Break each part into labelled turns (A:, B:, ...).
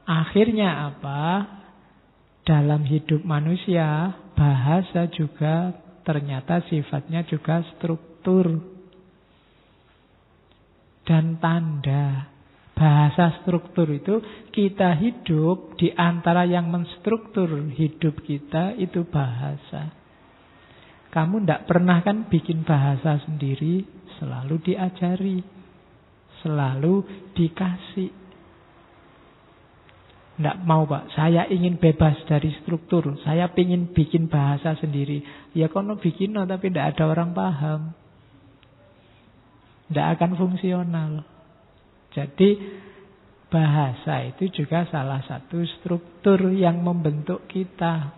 A: Akhirnya apa? Dalam hidup manusia, bahasa juga ternyata sifatnya juga struktur dan tanda. Bahasa struktur itu kita hidup di antara yang menstruktur hidup kita itu bahasa. Kamu tidak pernah kan bikin bahasa sendiri, selalu diajari, selalu dikasih. Tidak mau Pak, saya ingin bebas dari struktur, saya ingin bikin bahasa sendiri. Ya kono bikin tapi tidak ada orang paham, tidak akan fungsional. Jadi bahasa itu juga salah satu struktur yang membentuk kita.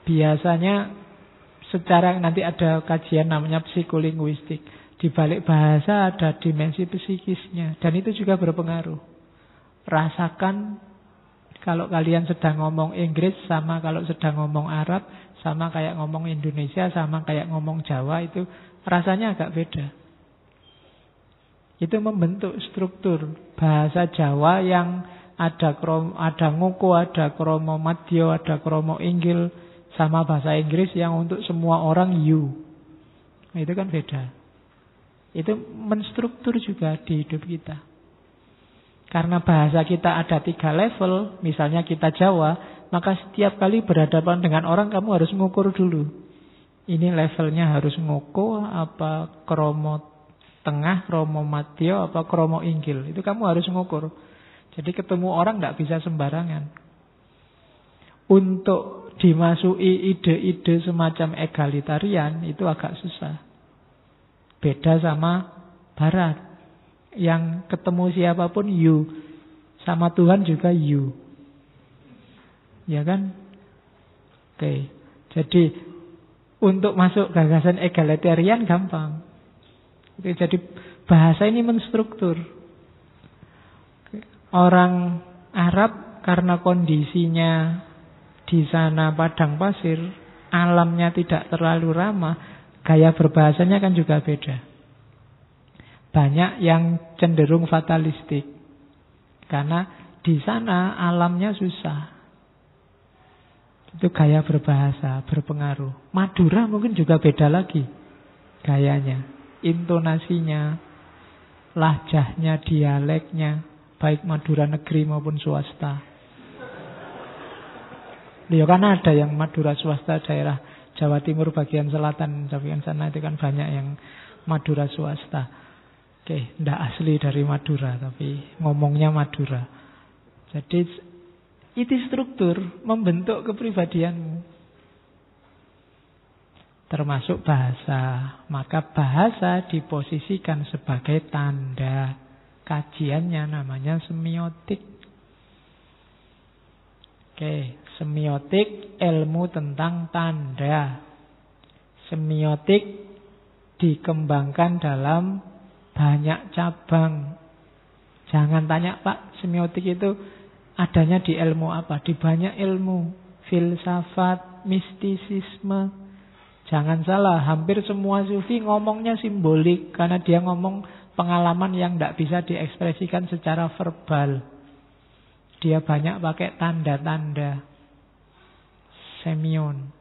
A: Biasanya secara nanti ada kajian namanya psikolinguistik. Di balik bahasa ada dimensi psikisnya dan itu juga berpengaruh. Rasakan kalau kalian sedang ngomong Inggris sama kalau sedang ngomong Arab, sama kayak ngomong Indonesia, sama kayak ngomong Jawa, itu rasanya agak beda. Itu membentuk struktur bahasa Jawa yang ada ngoko, ada kromo madya, ada kromo inggil, sama bahasa Inggris yang untuk semua orang you. Nah, itu kan beda. Itu menstruktur juga di hidup kita. Karena bahasa kita ada 3 level, misalnya kita Jawa, maka setiap kali berhadapan dengan orang kamu harus ngukur dulu. Ini levelnya harus ngoko, apa kromo tengah, kromo madya, apa kromo inggil. Itu kamu harus ngukur. Jadi ketemu orang tidak bisa sembarangan. Untuk dimasuki ide-ide semacam egalitarian itu agak susah. Beda sama Barat. Yang ketemu siapapun you, sama Tuhan juga you, ya kan? Oke. Jadi untuk masuk gagasan egalitarian gampang. Oke, jadi bahasa ini menstruktur. Orang Arab karena kondisinya di sana padang pasir, alamnya tidak terlalu ramah, gaya berbahasanya kan juga beda. Banyak yang cenderung fatalistik. Karena di sana alamnya susah. Itu gaya berbahasa, berpengaruh. Madura mungkin juga beda lagi gayanya, intonasinya, lahjahnya, dialeknya, baik Madura negeri maupun swasta. Ya kan ada yang Madura swasta daerah Jawa Timur bagian selatan, bagian sana itu kan banyak yang Madura swasta. Oke, tidak asli dari Madura, tapi ngomongnya Madura. Jadi, itu struktur membentuk kepribadianmu. Termasuk bahasa. Maka bahasa diposisikan sebagai tanda. Kajiannya namanya semiotik. Oke, semiotik ilmu tentang tanda. Semiotik dikembangkan dalam banyak cabang. Jangan tanya Pak, semiotik itu adanya di ilmu apa? Di banyak ilmu. Filsafat, mistisisme. Jangan salah, hampir semua sufi ngomongnya simbolik. Karena dia ngomong pengalaman yang tidak bisa diekspresikan secara verbal. Dia banyak pakai tanda-tanda. Semion.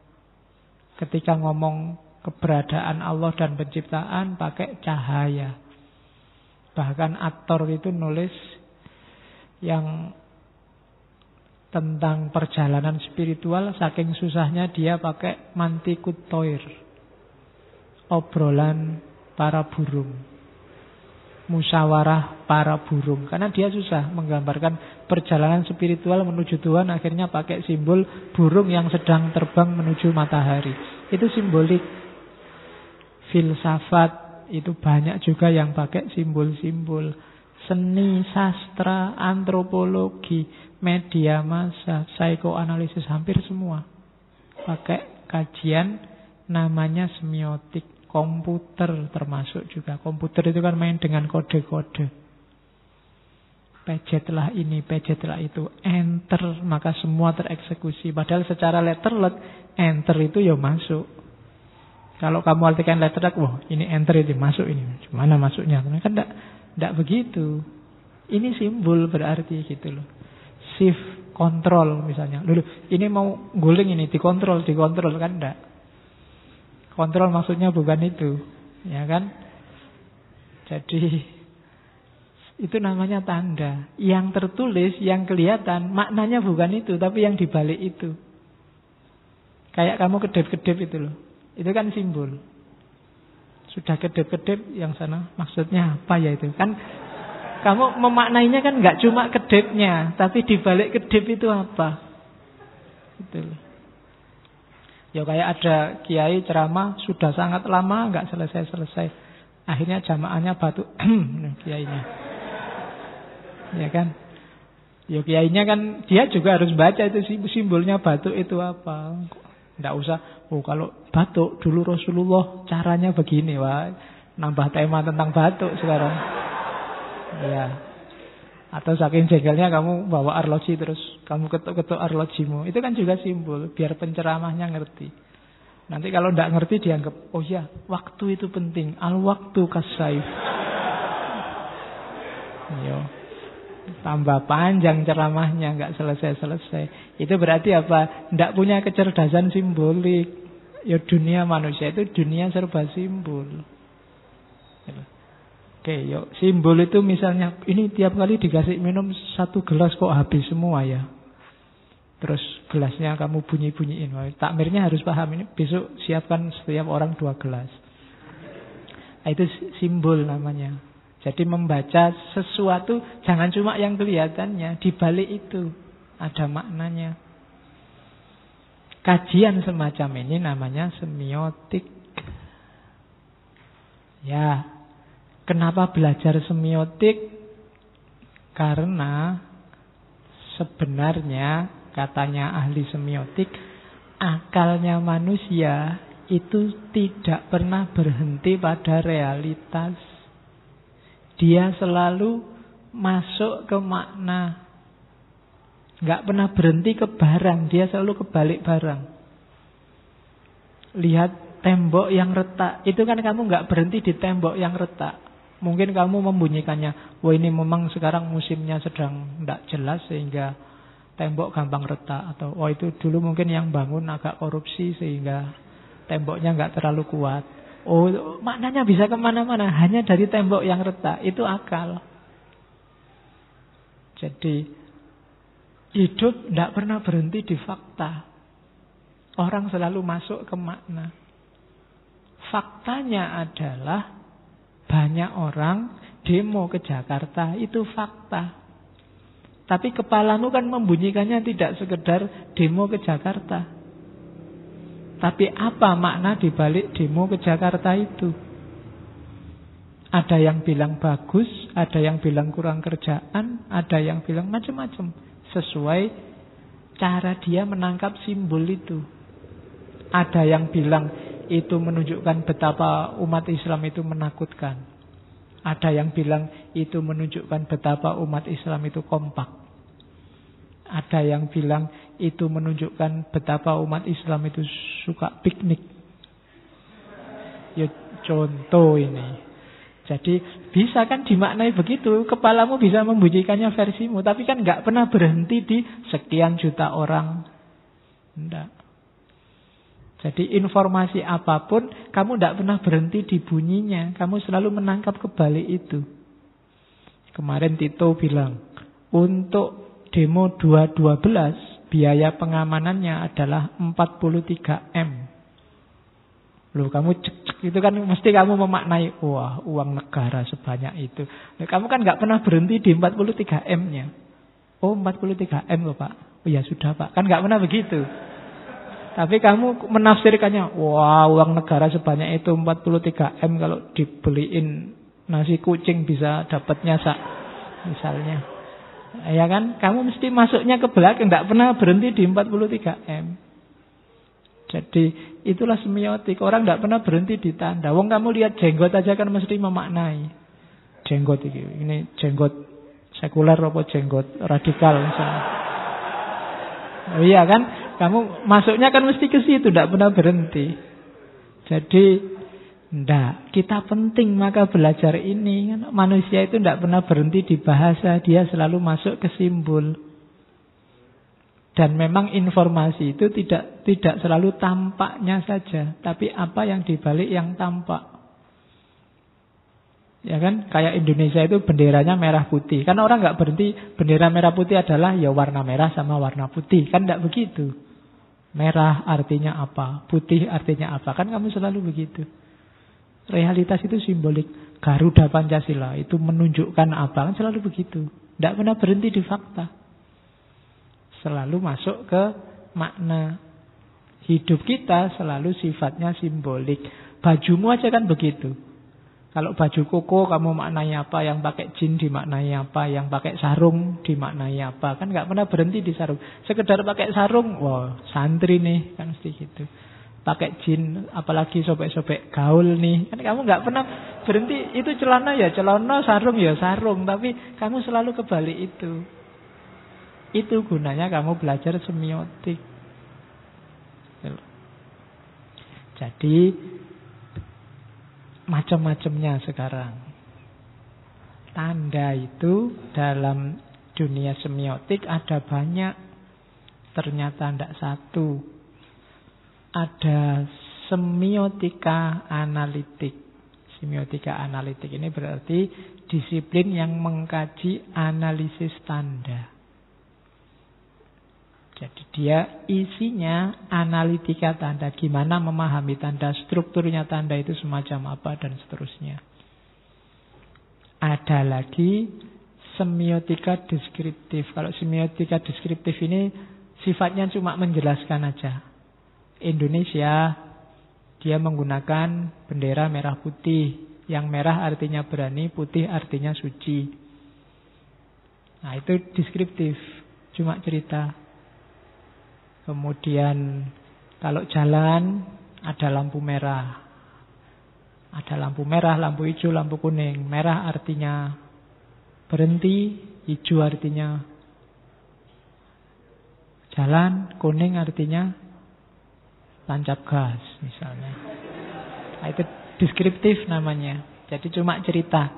A: Ketika ngomong keberadaan Allah dan penciptaan pakai cahaya. Bahkan aktor itu nulis yang tentang perjalanan spiritual, saking susahnya dia pakai mantikut toir, obrolan para burung, musyawarah para burung. Karena dia susah menggambarkan perjalanan spiritual menuju Tuhan, akhirnya pakai simbol burung yang sedang terbang menuju matahari. Itu simbolik. Filsafat itu banyak juga yang pakai simbol-simbol. Seni, sastra, antropologi, media massa, psikoanalisis, hampir semua pakai kajian namanya semiotik. Komputer termasuk juga. Komputer itu kan main dengan kode-kode. Pejetlah ini, pejetlah itu, enter, maka semua tereksekusi. Padahal secara letterlet, enter itu ya masuk. Kalau kamu artikan letterlet, wah ini enter itu masuk ini. Gimana masuknya? Kan tidak begitu. Ini simbol berarti gitu loh. Shift, kontrol misalnya. Dulu ini mau guling ini dikontrol kan enggak. Kontrol maksudnya bukan itu, ya kan? Jadi itu namanya tanda. Yang tertulis, yang kelihatan, maknanya bukan itu, tapi yang dibalik itu. Kayak kamu kedip-kedip itu loh. Itu kan simbol. Sudah kedip-kedip, yang sana maksudnya apa ya itu? Kan kamu memaknainya kan nggak cuma kedipnya, tapi dibalik kedip itu apa? Gitu loh. Ya kayak ada kiai ceramah sudah sangat lama nggak selesai-selesai. Akhirnya jamaahnya batuk kiainya. Ya kan? Ya kiainya kan dia juga harus baca itu simbolnya batuk itu apa. Nggak usah, kalau batuk dulu Rasulullah caranya begini, wah nambah tema tentang batuk sekarang. Ya. Atau saking jengkelnya kamu bawa arloji terus kamu ketuk-ketuk arlojimu. Itu kan juga simbol biar penceramahnya ngerti. Nanti kalau tidak ngerti dianggap, oh ya waktu itu penting. Al-waktu kasaif. Yo. Tambah panjang ceramahnya, nggak selesai-selesai. Itu berarti apa? Tidak punya kecerdasan simbolik. Ya dunia manusia itu dunia serba simbol. Oke, yuk simbol itu misalnya ini tiap kali dikasih minum 1 gelas kok habis semua ya. Terus gelasnya kamu bunyi-bunyiin. Takmirnya harus paham ini. Besok siapkan setiap orang 2 gelas. Nah, itu simbol namanya. Jadi membaca sesuatu jangan cuma yang kelihatannya, di balik itu ada maknanya. Kajian semacam ini namanya semiotik. Ya. Kenapa belajar semiotik? Karena sebenarnya katanya ahli semiotik, akalnya manusia itu tidak pernah berhenti pada realitas. Dia selalu masuk ke makna. Nggak pernah berhenti ke barang, dia selalu kebalik barang. Lihat tembok yang retak, itu kan kamu nggak berhenti di tembok yang retak. Mungkin kamu membunyikannya, wah ini memang sekarang musimnya sedang tidak jelas sehingga tembok gampang retak. Atau wah itu dulu mungkin yang bangun agak korupsi sehingga temboknya nggak terlalu kuat. Oh maknanya bisa kemana-mana, hanya dari tembok yang retak. Itu akal. Jadi hidup tidak pernah berhenti di fakta. Orang selalu masuk ke makna. Faktanya adalah banyak orang demo ke Jakarta, itu fakta. Tapi kepalamu kan membunyikannya tidak sekedar demo ke Jakarta. Tapi apa makna dibalik demo ke Jakarta itu? Ada yang bilang bagus, ada yang bilang kurang kerjaan, ada yang bilang macam-macam. Sesuai cara dia menangkap simbol itu. Ada yang bilang itu menunjukkan betapa umat Islam itu menakutkan. Ada yang bilang itu menunjukkan betapa umat Islam itu kompak. Ada yang bilang itu menunjukkan betapa umat Islam itu suka piknik. Ya contoh ini. Jadi bisa kan dimaknai begitu. Kepalamu bisa membunyikannya versimu. Tapi kan gak pernah berhenti di sekian juta orang. Tidak. Jadi informasi apapun, kamu tidak pernah berhenti di bunyinya. Kamu selalu menangkap kebalik itu. Kemarin Tito bilang, untuk demo 212, biaya pengamanannya adalah 43M. Loh, kamu cek itu kan mesti kamu memaknai, wah uang negara sebanyak itu. Nah, kamu kan nggak pernah berhenti di 43M-nya. Oh 43M loh Pak. Oh ya sudah Pak. Kan nggak pernah begitu. Tapi kamu menafsirkannya, wah uang negara sebanyak itu 43M, kalau dibeliin nasi kucing bisa dapatnya misalnya. Ya kan, kamu mesti masuknya ke belakang, tidak pernah berhenti di 43M. Jadi itulah semiotik, orang tidak pernah berhenti di tanda. Wong kamu lihat jenggot aja kan mesti memaknai. Jenggot ini jenggot sekuler apa jenggot radikal misalnya. Oh, iya kan? Kamu masuknya kan mesti ke situ, tidak pernah berhenti. Jadi Ndak, kita penting maka belajar ini. Manusia itu tidak pernah berhenti di bahasa, dia selalu masuk ke simbol. Dan memang informasi itu tidak selalu tampaknya saja, tapi apa yang dibalik yang tampak. Ya kan, kayak Indonesia itu benderanya merah putih. Kan orang nggak berhenti bendera merah putih adalah ya warna merah sama warna putih. Kan nggak begitu. Merah artinya apa, putih artinya apa. Kan kamu selalu begitu. Realitas itu simbolik. Garuda Pancasila itu menunjukkan apa, kan selalu begitu. Tidak pernah berhenti di fakta. Selalu masuk ke makna. Hidup kita selalu sifatnya simbolik. Bajumu aja kan begitu. Kalau baju koko kamu maknai apa, yang pakai jin dimaknai apa, yang pakai sarung dimaknai apa. Kan nggak pernah berhenti di sarung. Sekedar pakai sarung, wah santri nih, kan mesti gitu. Pakai jin, apalagi sobek-sobek gaul nih. Kan kamu nggak pernah berhenti, itu celana ya celana, sarung ya sarung. Tapi kamu selalu kebalik itu. Itu gunanya kamu belajar semiotik. Jadi macam-macamnya sekarang. Tanda itu dalam dunia semiotik ada banyak. Ternyata tidak satu. Ada semiotika analitik. Semiotika analitik ini berarti disiplin yang mengkaji analisis tanda. Jadi dia isinya analitika tanda. Gimana memahami tanda, strukturnya tanda itu semacam apa, dan seterusnya. Ada lagi semiotika deskriptif. Kalau semiotika deskriptif ini sifatnya cuma menjelaskan aja. Indonesia, dia menggunakan bendera merah putih. Yang merah artinya berani, putih artinya suci. Nah itu deskriptif, cuma cerita. Kemudian kalau jalan ada lampu merah. Ada lampu merah, lampu hijau, lampu kuning. Merah artinya berhenti, hijau artinya jalan, kuning artinya tancap gas misalnya. Nah, itu deskriptif namanya. Jadi cuma cerita.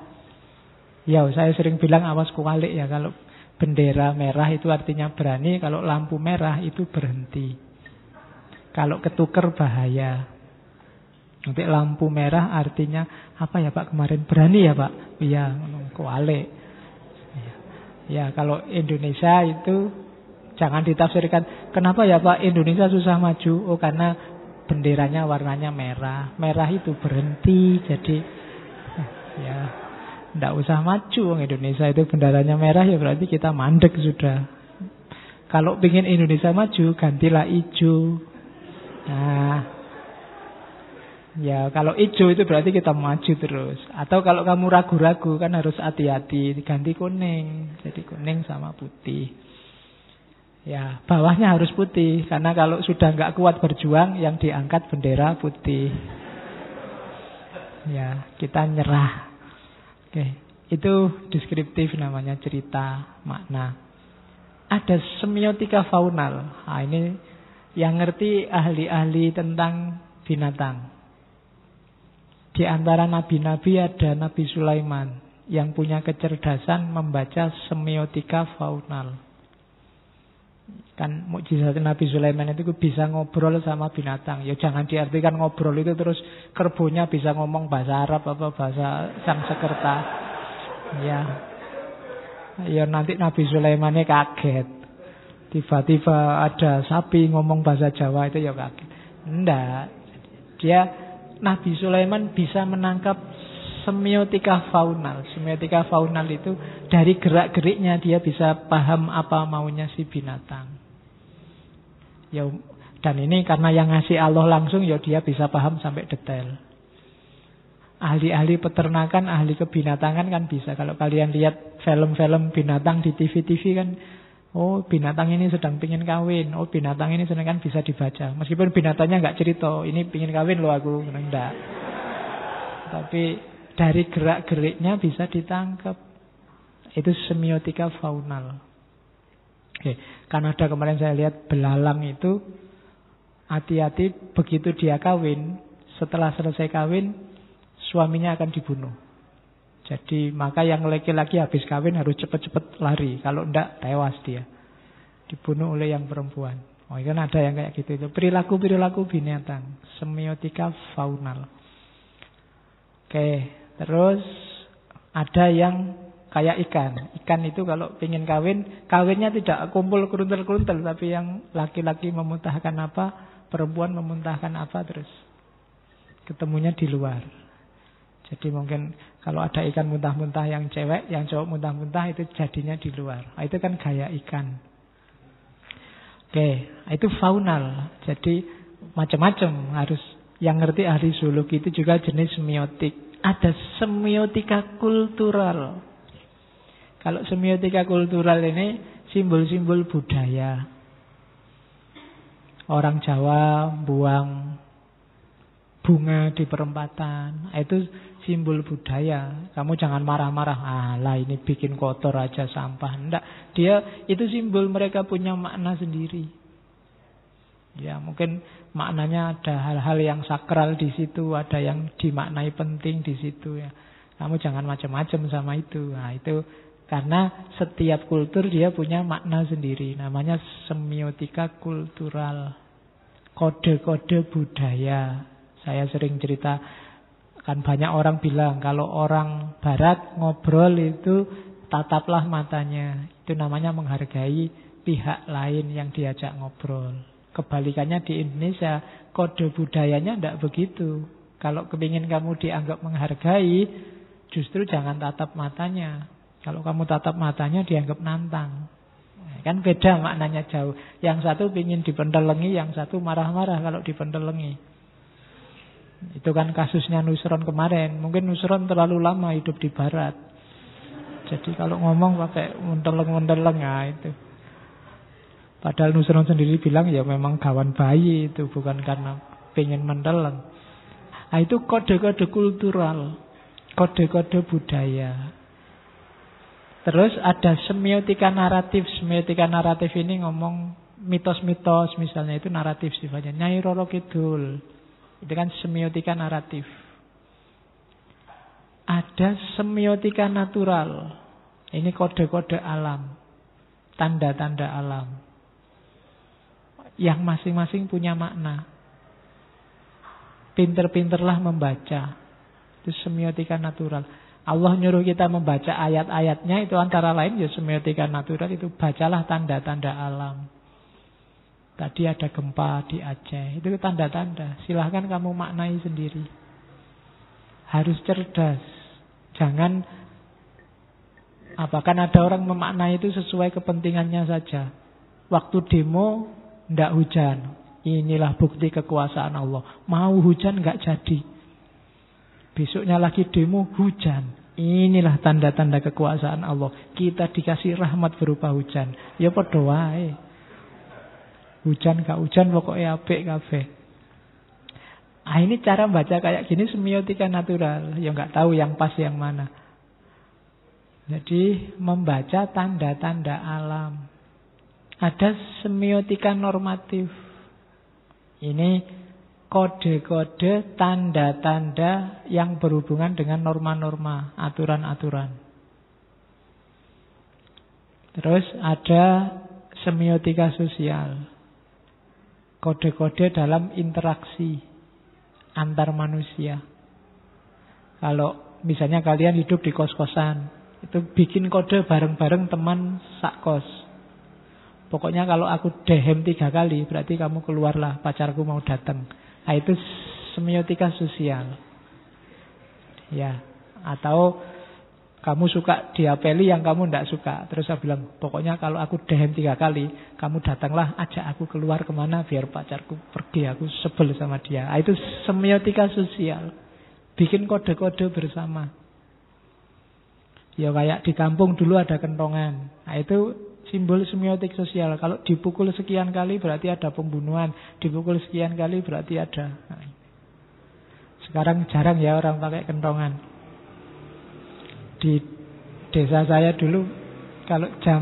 A: Ya, saya sering bilang awas kualik ya, kalau bendera merah itu artinya berani, kalau lampu merah itu berhenti. Kalau ketuker bahaya. Nanti lampu merah artinya apa ya Pak kemarin? Berani ya Pak? Iya, kualik. Ya, kalau Indonesia itu jangan ditafsirkan, kenapa ya Pak Indonesia susah maju? Oh karena benderanya warnanya merah. Merah itu berhenti, jadi ya tidak usah maju. Indonesia itu benderanya merah, ya berarti kita mandek sudah. Kalau ingin Indonesia maju, gantilah hijau. Nah, ya kalau hijau itu berarti kita maju terus. Atau kalau kamu ragu-ragu kan harus hati-hati, ganti kuning. Jadi kuning sama putih. Ya, bawahnya harus putih. Karena kalau sudah nggak kuat berjuang, yang diangkat bendera putih. Ya, kita nyerah. Oke, itu deskriptif namanya, cerita, makna. Ada semiotika faunal. Nah, ini yang ngerti ahli-ahli tentang binatang. Di antara nabi-nabi ada Nabi Sulaiman yang punya kecerdasan membaca semiotika faunal. Kan mukjizat Nabi Sulaiman itu bisa ngobrol sama binatang. Ya jangan diartikan ngobrol itu terus kerbonya bisa ngomong bahasa Arab apa bahasa Sanskerta. Ya nanti Nabi Sulaimannya kaget. Tiba-tiba ada sapi ngomong bahasa Jawa, itu ya kaget. Enggak. Nabi Sulaiman bisa menangkap semiotika faunal. Semiotika faunal itu dari gerak-geriknya dia bisa paham apa maunya si binatang. Ya, dan ini karena yang ngasih Allah langsung, ya dia bisa paham sampai detail. Ahli-ahli peternakan, ahli kebinatangan kan bisa. Kalau kalian lihat film-film binatang di TV-TV kan, oh binatang ini sedang pingin kawin, oh binatang ini sedang, kan bisa dibaca. Meskipun binatangnya nggak cerita, ini pingin kawin loh aku, enggak. Tapi dari gerak-geriknya bisa ditangkap. Itu semiotika faunal. Oke, karena ada kemarin saya lihat belalang itu hati-hati begitu dia kawin. Setelah selesai kawin, suaminya akan dibunuh. Jadi maka yang laki-laki habis kawin harus cepat-cepat lari. Kalau enggak tewas dia. Dibunuh oleh yang perempuan. Oh, kan ada yang kayak gitu itu. Perilaku-perilaku binatang. Semiotika faunal. Oke, terus ada yang kayak ikan. Ikan itu kalau ingin kawin, kawinnya tidak kumpul keruntel-keruntel, tapi yang laki-laki memuntahkan apa, perempuan memuntahkan apa, terus ketemunya di luar. Jadi mungkin kalau ada ikan muntah-muntah yang cewek, yang cowok muntah-muntah, itu jadinya di luar. Nah, itu kan gaya ikan. Oke, itu faunal. Jadi macam-macam harus. Yang ngerti ahli zoologi itu juga jenis semiotik. Ada semiotika kultural. Kalau semiotika kultural ini simbol-simbol budaya. Orang Jawa buang bunga di perempatan, itu simbol budaya. Kamu jangan marah-marah, alah ini bikin kotor aja sampah. Enggak, dia itu simbol, mereka punya makna sendiri. Ya mungkin maknanya ada hal-hal yang sakral di situ, ada yang dimaknai penting di situ ya. Kamu jangan macam-macam sama itu. Nah itu karena setiap kultur dia punya makna sendiri. Namanya semiotika kultural. Kode-kode budaya. Saya sering cerita, kan banyak orang bilang kalau orang barat ngobrol itu tataplah matanya. Itu namanya menghargai pihak lain yang diajak ngobrol. Kebalikannya di Indonesia, kode budayanya tidak begitu. Kalau kepingin kamu dianggap menghargai, justru jangan tatap matanya. Kalau kamu tatap matanya dianggap nantang. Kan beda maknanya jauh. Yang satu ingin dipentelengi, yang satu marah-marah kalau dipentelengi. Itu kan kasusnya Nusron kemarin. Mungkin Nusron terlalu lama hidup di barat. Jadi kalau ngomong pakai menteleng-menteleng ya itu. Padahal Nusron sendiri bilang ya memang gawan bayi itu, bukan karena pengen menteleng. Nah itu kode-kode kultural, kode-kode budaya. Terus ada semiotika naratif. Semiotika naratif ini ngomong mitos-mitos misalnya, itu naratif sifatnya. Nyai Roro Kidul, itu kan semiotika naratif. Ada semiotika natural. Ini kode-kode alam, tanda-tanda alam, yang masing-masing punya makna. Pinter-pinterlah membaca. Itu semiotika natural. Allah nyuruh kita membaca ayat-ayatnya, itu antara lain ya semiotika natural. Itu bacalah tanda-tanda alam. Tadi ada gempa di Aceh, itu tanda-tanda. Silahkan kamu maknai sendiri. Harus cerdas. Jangan kan ada orang memaknai itu sesuai kepentingannya saja. Waktu demo ndak hujan, inilah bukti kekuasaan Allah. Mau hujan nggak jadi. Besoknya lagi demo hujan, inilah tanda-tanda kekuasaan Allah. Kita dikasih rahmat berupa hujan. Ya padha wae. Hujan gak hujan pokoknya apik kabeh. Ah ini cara baca kayak gini semiotika natural. Ya nggak tahu yang pas yang mana. Jadi membaca tanda-tanda alam. Ada semiotika normatif. Ini kode-kode, tanda-tanda yang berhubungan dengan norma-norma, aturan-aturan. Terus ada semiotika sosial. Kode-kode dalam interaksi antar manusia. Kalau misalnya kalian hidup di kos-kosan, itu bikin kode bareng-bareng teman sak-kos. Pokoknya kalau aku dehem 3 kali, berarti kamu keluarlah, pacarku mau datang. Nah itu semiotika sosial. Ya, atau kamu suka diapeli yang kamu tidak suka. Terus saya bilang, pokoknya kalau aku dehem 3 kali, kamu datanglah, ajak aku keluar kemana biar pacarku pergi, aku sebel sama dia. Nah, itu semiotika sosial. Bikin kode-kode bersama. Ya kayak di kampung dulu ada kentongan. Nah itu simbol semiotik sosial. Kalau dipukul sekian kali berarti ada pembunuhan. Dipukul sekian kali berarti ada. Nah, sekarang jarang ya orang pakai kentongan. Di desa saya dulu kalau jam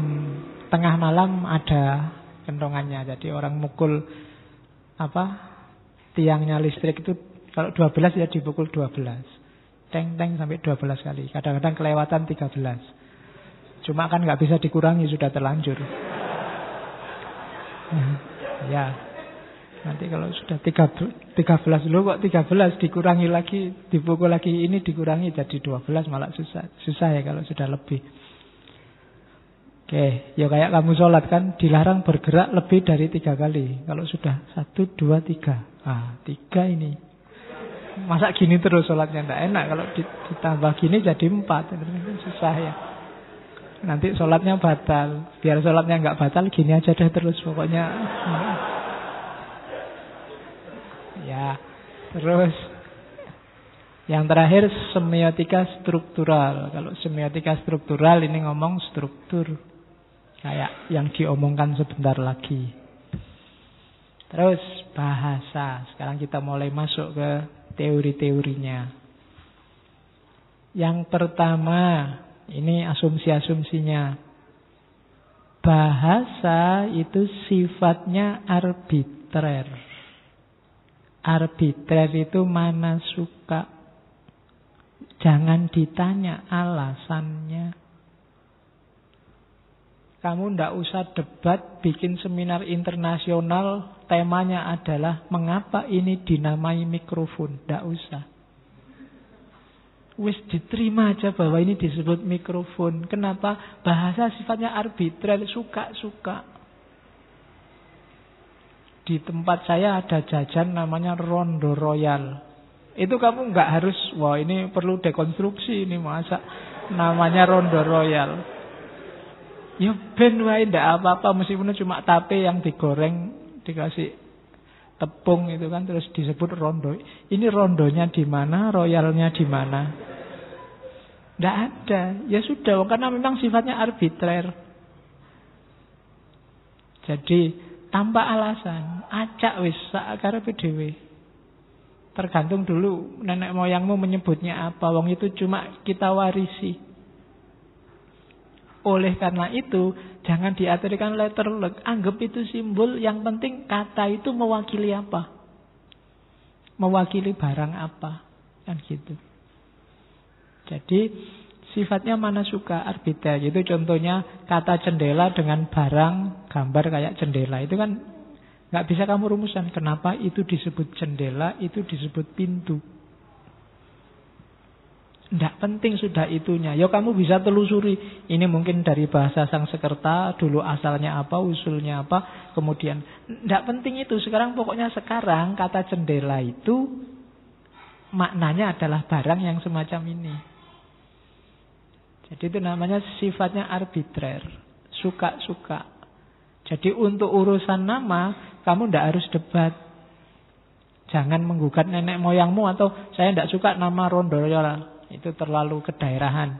A: tengah malam ada kentongannya. Jadi orang mukul tiangnya listrik itu kalau 12 ya dipukul 12. teng sampai 12 kali. Kadang-kadang kelewatan 13. Cuma kan nggak bisa dikurangi, sudah terlanjur. Ya. Nanti kalau sudah 13 dulu kok 13 dikurangi lagi, dipukul lagi ini dikurangi jadi 12 malah susah. Susah ya kalau sudah lebih. Oke, ya kayak kamu sholat kan dilarang bergerak lebih dari 3 kali. Kalau sudah 1, 2, 3. 3 ini. Masa gini terus sholatnya tidak enak. Kalau ditambah gini jadi 4. Susah ya. Nanti sholatnya batal. Biar sholatnya nggak batal gini aja deh terus pokoknya. Ya, terus yang terakhir semiotika struktural. Kalau semiotika struktural ini ngomong struktur, kayak yang diomongkan sebentar lagi. Terus bahasa. Sekarang kita mulai masuk ke teori-teorinya. Yang pertama, ini asumsi-asumsinya. Bahasa itu sifatnya arbitrer. Arbitrer itu mana suka. Jangan ditanya alasannya. Kamu ndak usah debat, bikin seminar internasional, temanya adalah mengapa ini dinamai mikrofon. Ndak usah. Wis diterima aja bahwa ini disebut mikrofon. Kenapa? Bahasa sifatnya arbitrer, suka-suka. Di tempat saya ada jajan namanya Rondo Royal. Itu kamu nggak harus, wah ini perlu dekonstruksi ini masa namanya Rondo Royal. Ya ben wae ndak apa-apa meskipun cuma tape yang digoreng dikasih tepung itu kan terus disebut rondo. Ini rondonya di mana, royalnya di mana? Ndak ada. Ya sudah karena memang sifatnya arbitrer. Jadi tanpa alasan, acak wis sakarepe dhewe. Tergantung dulu nenek moyangmu menyebutnya apa. Wong itu cuma kita warisi. Oleh karena itu, jangan diartikan letterlek. Anggap itu simbol, yang penting kata itu mewakili apa. Mewakili barang apa. Kan gitu. Jadi sifatnya mana suka arbiter. Itu contohnya kata jendela dengan barang gambar kayak jendela. Itu kan nggak bisa kamu rumuskan. Kenapa itu disebut jendela, itu disebut pintu. Nggak penting sudah itunya. Ya kamu bisa telusuri. Ini mungkin dari bahasa Sanskerta. Dulu asalnya apa, usulnya apa. Kemudian nggak penting itu. Sekarang kata jendela itu maknanya adalah barang yang semacam ini. Jadi itu namanya sifatnya arbitrer. Suka-suka. Jadi untuk urusan nama, kamu tidak harus debat. Jangan menggugat nenek moyangmu atau saya tidak suka nama Rondo Royal. Itu terlalu kedaerahan.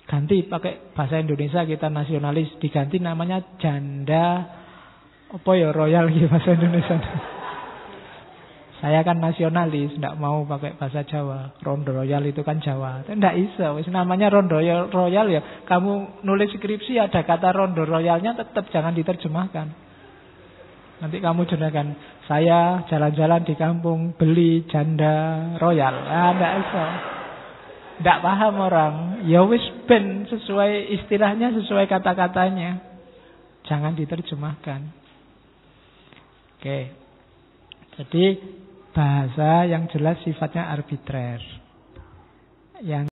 A: Ganti pakai bahasa Indonesia, kita nasionalis. Diganti namanya janda. Apa ya royal gitu bahasa Indonesia. Saya kan nasionalis, tidak mau pakai bahasa Jawa. Rondo Royal itu kan Jawa. Tidak bisa, namanya Rondo Royal ya. Kamu nulis skripsi ada kata Rondo Royalnya, tetap jangan diterjemahkan. Nanti kamu jadikan saya jalan-jalan di kampung beli janda royal. Tidak bisa. Tidak paham orang. Ya wis ben sesuai istilahnya, sesuai kata-katanya. Jangan diterjemahkan. Oke. Jadi bahasa yang jelas sifatnya arbitrer. Yang